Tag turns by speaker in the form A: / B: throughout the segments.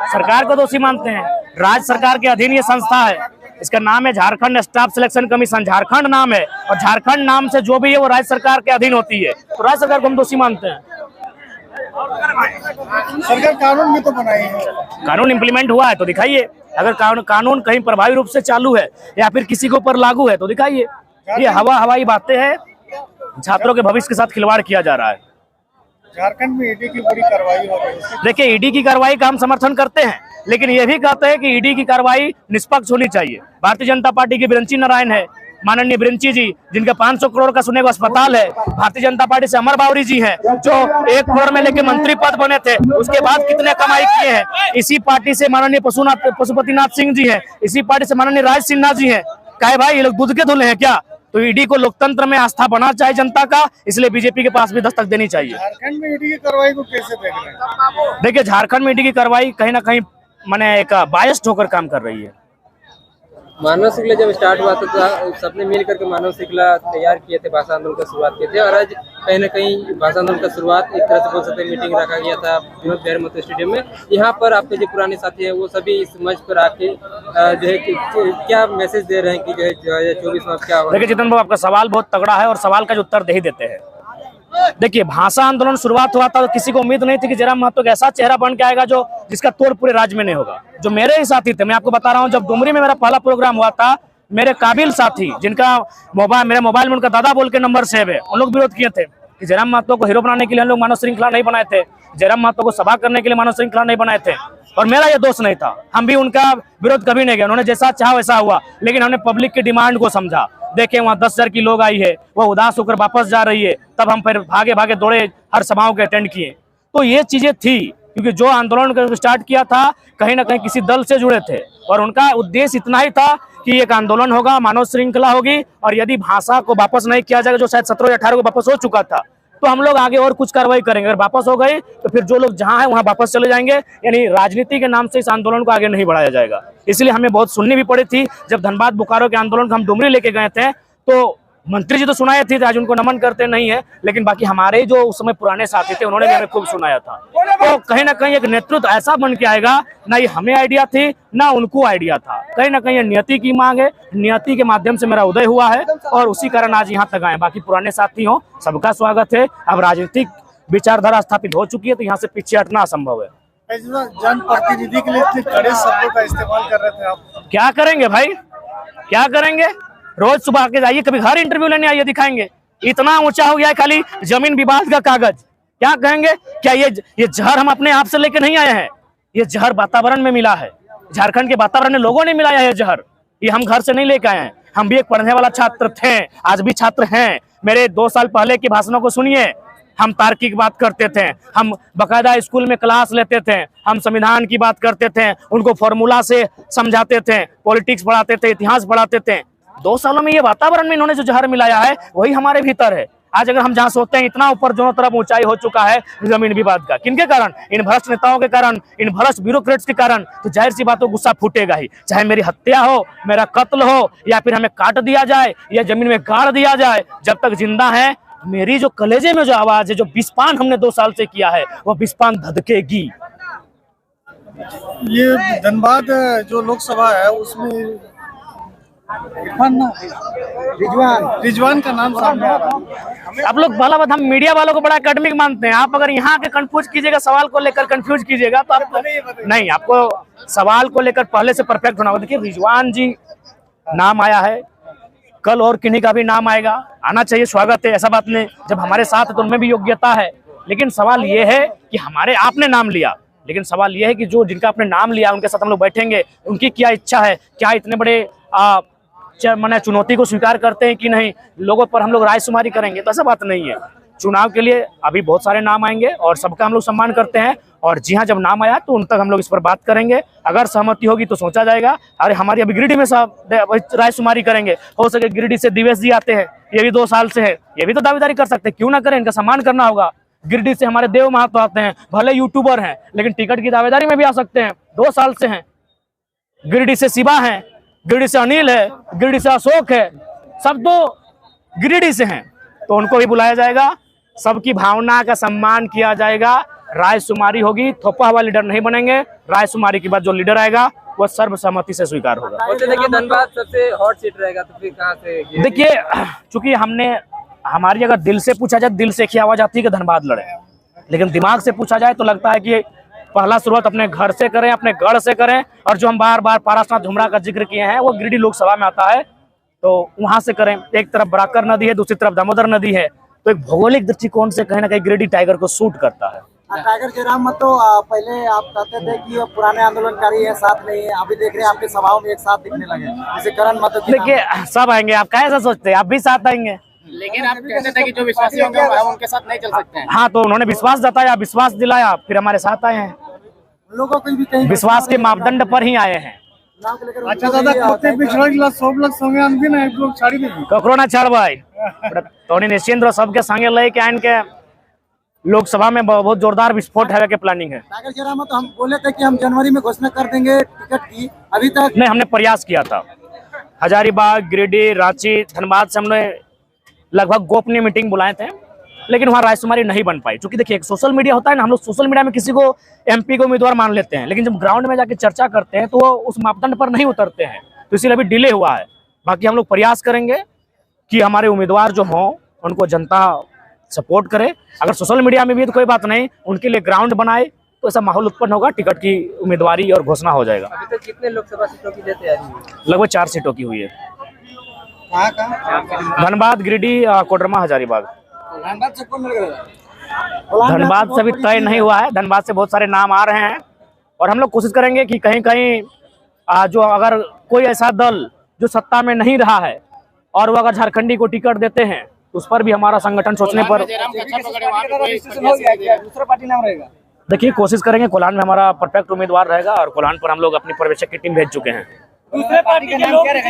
A: सरकार को दोषी मानते हैं। राज्य सरकार के अधीन ये संस्था है, इसका नाम है Jharkhand staff selection commission. Jharkhand नाम है और झारखंड नाम से जो भी है वो राज्य सरकार के अधीन होती है, तो राज्य सरकार को हम दोषी मानते हैं।
B: सरकार कानून भी तो बनाई है,
A: कानून इम्प्लीमेंट हुआ है तो दिखाइए। अगर कानून कहीं प्रभावी रूप से चालू है या फिर किसी के ऊपर लागू है तो दिखाइए। ये हवाई बातें हैं, छात्रों के भविष्य के साथ खिलवाड़ किया जा रहा है।
B: झारखंड में ईडी की बड़ी कार्रवाई हो रही है।
A: देखिए, ईडी की कार्रवाई का हम समर्थन करते हैं, लेकिन ये भी कहते हैं कि ईडी की कार्रवाई निष्पक्ष होनी चाहिए। भारतीय जनता पार्टी की बिरंची नारायण है, माननीय बिरंची जी, जिनका 500 करोड़ का सुने का अस्पताल है। भारतीय जनता पार्टी से अमर बावरी जी हैं, जो 1 करोड़ में लेके मंत्री पद बने थे, उसके बाद कितने कमाई किए हैं। इसी पार्टी से माननीय पशुपतिनाथ सिंह जी हैं, इसी पार्टी से माननीय राज सिन्हा जी हैं। कहे भाई, ये लोग दूध के धुले हैं क्या? तो ईडी को लोकतंत्र में आस्था बना चाहिए जनता का, इसलिए बीजेपी के पास भी दस्तक देनी चाहिए।
B: झारखंड में ईडी की कार्रवाई को कैसे देख रहे हैं?
A: देखिए, झारखंड में ईडी की कार्रवाई कहीं ना कहीं माने एक बायस्ड होकर काम कर रही है।
C: मानव श्रृंखला जब स्टार्ट हुआ था तो सबने मिल करके मानव श्रृंखला तैयार किए थे, भाषा आंदोलन का शुरुआत किए थे। और आज कहीं ना कहीं भाषा आंदोलन का शुरुआत एक तरह से बोल सकते हैं, मीटिंग रखा गया था विनोद बिहारी महतो स्टेडियम में। यहाँ पर आपके जो पुराने साथी हैं वो सभी इस मंच पर आके जो है क्या मैसेज दे रहे हैं कि जो है 2024 में क्या होगा?
A: देखिए जितन बाबू, आपका सवाल बहुत तगड़ा है और सवाल का जो उत्तर दे ही देते हैं। देखिए, भाषा आंदोलन शुरुआत हुआ था तो किसी को उम्मीद नहीं थी कि जयराम महतो ऐसा चेहरा बन के आएगा जो जिसका तोड़ पूरे राज्य में नहीं होगा। जो मेरे ही साथी थे, मैं आपको बता रहा हूँ, जब डुमरी में मेरा पहला प्रोग्राम हुआ था, मेरे काबिल साथी जिनका मेरे मोबाइल में उनका दादा बोल के नंबर सेव है, उन लोग विरोध किए थे कि जयराम महतो को हीरो बनाने के लिए हम लोग मानव श्रृंखला नहीं बनाए थे, जयराम महतो को सभा करने के लिए मानव श्रृंखला नहीं बनाए थे। और मेरा ये दोष नहीं था, हम भी उनका विरोध कभी नहीं किया। उन्होंने जैसा चाहा वैसा हुआ, लेकिन हमने पब्लिक की डिमांड को समझा। देखे वहाँ 10,000 की लोग आई है, वो उदास होकर वापस जा रही है, तब हम फिर भागे भागे दौड़े, हर सभाओं के अटेंड किए। तो ये चीजें थी, क्योंकि जो आंदोलन स्टार्ट किया था कहीं ना कहीं किसी दल से जुड़े थे, और उनका उद्देश्य इतना ही था कि एक आंदोलन होगा, मानव श्रृंखला होगी, और यदि भाषा को वापस नहीं किया जाएगा, जो शायद 17 या 18 को वापस हो चुका था, तो हम लोग आगे और कुछ कार्रवाई करेंगे। अगर वापस हो गई तो फिर जो लोग जहां है वहां वापस चले जाएंगे। यानी राजनीति के नाम से इस आंदोलन को आगे नहीं बढ़ाया जाएगा। इसलिए हमें बहुत सुननी भी पड़ी थी। जब धनबाद बोकारो के आंदोलन को हम डुमरी लेके गए थे तो मंत्री जी तो सुनाए थे, आज उनको नमन करते नहीं है, लेकिन बाकी हमारे जो उस समय पुराने साथी थे उन्होंने भी हमें खूब सुनाया था। तो कहीं ना कहीं एक नेतृत्व ऐसा बन के आएगा, ना ये हमें आइडिया थी ना उनको आइडिया था, कहीं ना कहीं ये नियति की मांग है, नियति के माध्यम से मेरा उदय हुआ है और उसी कारण आज यहाँ तक आए। बाकी पुराने साथी हो, सबका स्वागत है। अब राजनीतिक विचारधारा स्थापित हो चुकी है तो यहाँ से पीछे हटना असंभव है।
B: जनप्रतिनिधि के लिए इतने कड़े शब्दों का इस्तेमाल कर रहे थे आप,
A: क्या करेंगे भाई, क्या करेंगे? रोज सुबह आके जाइए, कभी घर इंटरव्यू लेने आइए, दिखाएंगे। इतना ऊंचा हो गया है खाली जमीन विवाद का कागज। क्या कहेंगे? क्या ये जहर हम अपने आप से लेके नहीं आए हैं, ये जहर वातावरण में मिला है, झारखंड के वातावरण में लोगों ने मिलाया है जहर। ये हम घर से नहीं लेके आए हैं। हम भी एक पढ़ने वाला छात्र थे, आज भी छात्र हैं। मेरे 2 साल पहले के भाषणों को सुनिए। हम तार्किक बात करते थे, हम बकायदा स्कूल में क्लास लेते थे, हम संविधान की बात करते थे, उनको फॉर्मूला से समझाते थे, पॉलिटिक्स पढ़ाते थे, इतिहास पढ़ाते थे। 2 सालों में ये वातावरण में इन्होंने जो जहर मिलाया है वही हमारे भीतर है। आज अगर हम जहाँ सोचते हैं इतना ऊपर दोनों तरफ ऊंचाई हो चुका है जमीन विवाद का, किनके कारण? इन भ्रष्ट नेताओं के कारण, इन भ्रष्ट ब्यूरोक्रेट्स के कारण। तो जाहिर सी बात हो, गुस्सा फूटेगा ही, चाहे मेरी हत्या हो, मेरा कत्ल हो, या फिर हमें काट दिया जाए या जमीन में गाड़ दिया जाए। जब तक जिंदा है, मेरी जो कलेजे में जो आवाज है, जो विस्पान हमने 2 साल से किया है, वो विस्पान धधकेगी।
B: ये धनबाद जो लोकसभा है उसमें रिजवान का नाम सामने आ रहा है।
A: आप लोग भला बात, हम मीडिया वालों को बड़ा एकेडमिक मानते हैं। आप अगर यहाँ के कंफ्यूज कीजिएगा, सवाल को लेकर कंफ्यूज कीजिएगा तो आपको नहीं, आपको सवाल को लेकर पहले से परफेक्ट होना होगा। देखिए, रिजवान जी नाम आया है, कल और किन्हीं का भी नाम आएगा, आना चाहिए, स्वागत है, ऐसा बात नहीं। जब हमारे साथ है तो उनमें भी योग्यता है। लेकिन सवाल ये है कि हमारे आपने नाम लिया, लेकिन सवाल ये है कि जो जिनका आपने नाम लिया उनके साथ हम लोग बैठेंगे, उनकी क्या इच्छा है, क्या इतने बड़े मैंने चुनौती को स्वीकार करते हैं कि नहीं, लोगों पर हम लोग रायशुमारी करेंगे, तो ऐसा बात नहीं है। चुनाव के लिए अभी बहुत सारे नाम आएंगे और सबका हम लोग सम्मान करते हैं, और जी हाँ, जब नाम आया तो उन तक हम लोग इस पर बात करेंगे। अगर सहमति होगी तो सोचा जाएगा। अरे हमारी अभी गिरिडीह में रायशुमारी करेंगे, हो सके गिरिडीह से दिवेश जी आते हैं, ये भी 2 साल से है, ये भी तो दावेदारी कर सकते हैं, क्यों ना करें, इनका सम्मान करना होगा। गिरिडीह से हमारे देव महतो आते हैं, भले यूट्यूबर हैं लेकिन टिकट की दावेदारी में भी आ सकते हैं, 2 साल से हैं। गिरिडीह से शिवा है, गिरिडीह से अनिल है, गिरिडीह से अशोक है, सब तो गिरिडीह से हैं, तो उनको भी बुलाया जाएगा। सबकी भावना का सम्मान किया जाएगा। रायशुमारी होगी, थोपा हुआ लीडर नहीं बनेंगे। रायशुमारी के बाद जो लीडर आएगा वो सर्वसम्मति से स्वीकार होगा।
C: वैसे देखिए धनबाद सबसे हॉट सीट रहेगा, तो फिर कहाँ से
A: देखिए, चूंकि हमारी अगर दिल से पूछा जाए, दिल से एक ही आवाज आती है कि धनबाद लड़े, लेकिन दिमाग से पूछा जाए तो लगता है कि पहला शुरुआत अपने घर से करें, अपने गढ़ से करें। और जो हम बार बार पारसनाथ झुमरा का जिक्र किए हैं वो गिरिडीह लोकसभा में आता है, तो वहां से करें। एक तरफ बराकर नदी है, दूसरी तरफ दामोदर नदी है, तो एक भौगोलिक दृष्टिकोण से कहीं ना कहीं गिरिडीह टाइगर को सूट करता है।
D: टाइगर जयराम महतो पहले आप कहते थे कि ये पुराने आंदोलनकारी है, साथ नहीं है, अभी देख रहे हैं आपके सभाओं में एक साथ दिखने लगे, जैसे करण महतो।
A: देखिए, सब आएंगे, आप कैसा सोचते हैं? आप भी साथ आएंगे,
E: लेकिन आप कहते थे कि जो विश्वासी होंगे हम उनके साथ नहीं चल सकते हैं।
A: हाँ, तो उन्होंने विश्वास जताया, विश्वास दिलाया, फिर हमारे साथ आए हैं।
D: लोगों को भी कहीं
A: विश्वास के मापदंड पर ही आए हैं।
B: अच्छा दादा, कहते पिछड़ा गिलास 100 लग संगे आनबी ना एक लोग छाड़ी देगी
A: ककरो ना छाड़ भाई, तोनी निश्चिंत रहो, सबके संगे लेके आइन के लोकसभा में बहुत जोरदार विस्फोट है के प्लानिंग है।
D: टाइगर जयराम महतो हम बोले थे कि हम जनवरी में घोषणा कर देंगे टिकट की, अभी तक
A: नहीं, हमने प्रयास किया था। हजारीबाग, गिरिडीह, रांची, धनबाद से हमने लगभग गोपनीय मीटिंग बुलाए थे, लेकिन वहाँ रायशुमारी नहीं बन पाई। क्योंकि देखिए, एक सोशल मीडिया होता है ना, हम लोग सोशल मीडिया में किसी को MP को उम्मीदवार मान लेते हैं, लेकिन जब ग्राउंड में जाके चर्चा करते हैं तो वो उस मापदंड पर नहीं उतरते हैं, तो इसीलिए अभी डिले हुआ है। बाकी हम लोग प्रयास करेंगे कि हमारे उम्मीदवार जो हों उनको जनता सपोर्ट करे। अगर सोशल मीडिया में भी तो कोई बात नहीं, उनके लिए ग्राउंड बनाए तो ऐसा माहौल उत्पन्न होगा, टिकट की उम्मीदवारी और घोषणा हो जाएगा।
C: अभी तक कितने लोकसभा सीटों की जय तैयारी है?
A: लगभग 4 सीटों की हुई है।
D: कहाँ
A: धनबाद, गिरिडीह, कोडरमा, हजारीबाग। धनबाद से भी तय नहीं हुआ है, धनबाद से बहुत सारे नाम आ रहे हैं और हम लोग कोशिश करेंगे कि कहीं कहीं जो अगर कोई ऐसा दल जो सत्ता में नहीं रहा है और वो अगर झारखंडी को टिकट देते हैं तो उस पर भी हमारा संगठन सोचने पर
D: दूसरा पार्टी नाम रहेगा।
A: देखिए, कोशिश करेंगे। कोल्हान में हमारा परफेक्ट उम्मीदवार रहेगा और कोल्हान पर हम लोग अपनी पर्यवेक्षक की टीम भेज चुके हैं।
D: दूसरे पार्टी का नाम क्या रहेगा?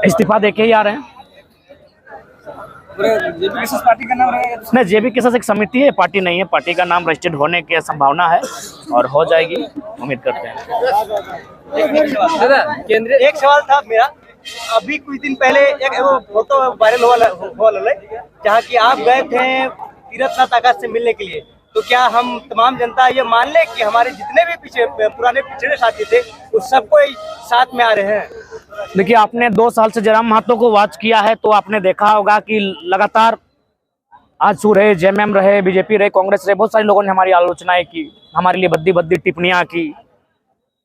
A: इस्तीफा देके ही आ रहे हैं।
D: पार्टी का नाम रहेगा?
A: नहीं, जेबी केसेस एक समिति है, पार्टी नहीं है। पार्टी का नाम रजिस्टर्ड होने की संभावना है और हो जाएगी, उम्मीद करते हैं।
C: दादा, केंद्रीय
F: एक सवाल था मेरा, अभी कुछ दिन पहले एक वो फोटो वायरल हुआ जहाँ की आप गए थे तीर्थनाथ आकाश से मिलने के लिए, तो क्या हम तमाम जनता ये मान ले कि हमारे जितने भी पुराने पिछड़े साथी थे उस सबको साथ में आ रहे हैं?
A: देखिए, आपने 2 साल से जयराम महतो को वॉच किया है तो आपने देखा होगा कि लगातार आजसू रहे, JMM रहे, BJP रहे, कांग्रेस रहे, बहुत सारे लोगों ने हमारी आलोचनाएं की, हमारे लिए बद्दी बद्दी टिप्पणियां की।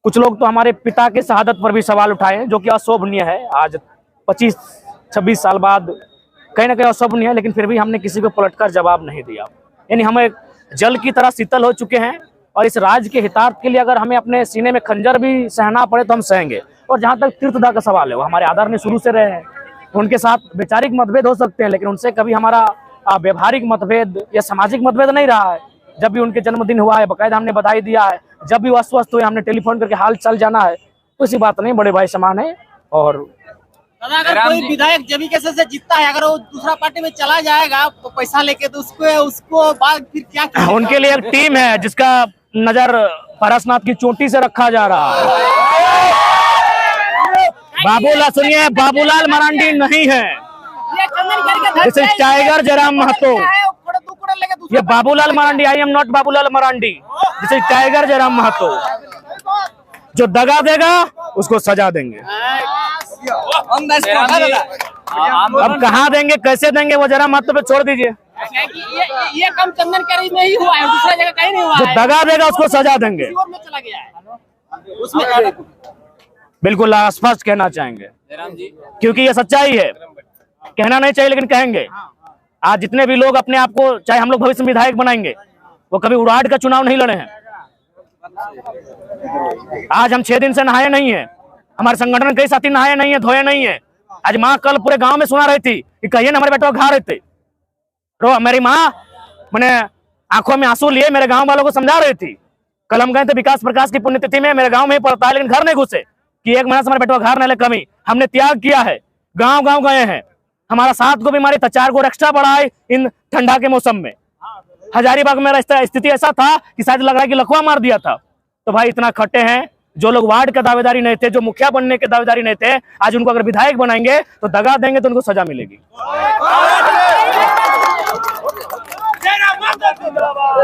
A: कुछ लोग तो हमारे पिता के शहादत पर भी सवाल उठाए, जो कि अशोभनीय है। आज 25-26 साल बाद कहीं ना कहीं अशोभनीय है, लेकिन फिर भी हमने किसी को पलटकर जवाब नहीं दिया। यानी हम एक जल की तरह शीतल हो चुके हैं और इस राज्य के हितार्थ के लिए अगर हमें अपने सीने में खंजर भी सहना पड़े तो हम सहेंगे। और जहाँ तक तीर्थदा का सवाल है, वो हमारे आदरणीय शुरू से रहे हैं, उनके साथ वैचारिक मतभेद हो सकते हैं, लेकिन उनसे कभी हमारा व्यवहारिक मतभेद या सामाजिक मतभेद नहीं रहा है। जब भी उनके जन्मदिन हुआ है, बाकायदा हमने बधाई दिया है। जब भी वो अस्वस्थ हुए, हमने टेलीफोन करके हाल चाल जाना है। कोई सी बात नहीं, बड़े भाई समान है। और
E: अगर कोई विधायक जेबी केसेस से जीतता है, अगर वो दूसरा पार्टी में चला जाएगा तो पैसा लेके, तो उसको बाद फिर क्या
A: उनके लिए एक टीम है जिसका नजर पारसनाथ की चोटी से रखा जा रहा है। बाबूलाल, सुनिए, बाबूलाल मरांडी नहीं है, this is Tiger Jairam Mahato. ये Babulal Marandi, I am not Babulal Marandi, this is Tiger Jairam Mahato. जो दगा देगा उसको सजा देंगे। अब कहाँ देंगे, कैसे देंगे, वो जयराम महतो पे छोड़ दीजिए।
E: ये काम चंदन कैरी में ही हुआ है, दूसरा जगह कहीं नहीं हुआ
A: जो
E: है।
A: दगा देगा उसको सजा देंगे।
E: चला गया है उसमें।
A: बिल्कुल स्पष्ट कहना चाहेंगे, क्योंकि ये सच्चाई है। कहना नहीं चाहिए लेकिन कहेंगे। आज जितने भी लोग अपने आप को, चाहे हम लोग भविष्य में विधायक बनाएंगे, वो कभी उड़ाड़ का चुनाव नहीं लड़े हैं। आज हम 6 दिन से नहाए नहीं है, हमारे संगठन कई साथी नहाए नहीं है, धोए नहीं है। आज माँ कल पूरे गांव में सुना रही थी कि कहिए ना हमारे बेटा घा रहे थे। मेरी माँ मैंने आंखों में आंसू लिए मेरे गांव वालों को समझा रही थी। कल हम गए थे विकास प्रकाश की पुण्यतिथि में, मेरे गांव में ही पड़ता है, लेकिन घर नहीं घुसे कि 1 महीना से हमारे बेटा घर नहीं कमी। हमने त्याग किया है, गांव गांव गए हैं, हमारा 7 को बीमारी था, 4 को एक्स्ट्रा बढ़ाए इन ठंडा के मौसम में। हजारीबाग में स्थिति ऐसा था कि शायद लग रहा है कि लकवा मार दिया था। तो भाई इतना खट्टे हैं, जो लोग वार्ड के दावेदारी नहीं थे, जो मुखिया बनने के दावेदारी नहीं थे, आज उनको अगर विधायक बनाएंगे तो दगा देंगे तो उनको सजा मिलेगी।
G: चेहरा माता जिंदाबाद।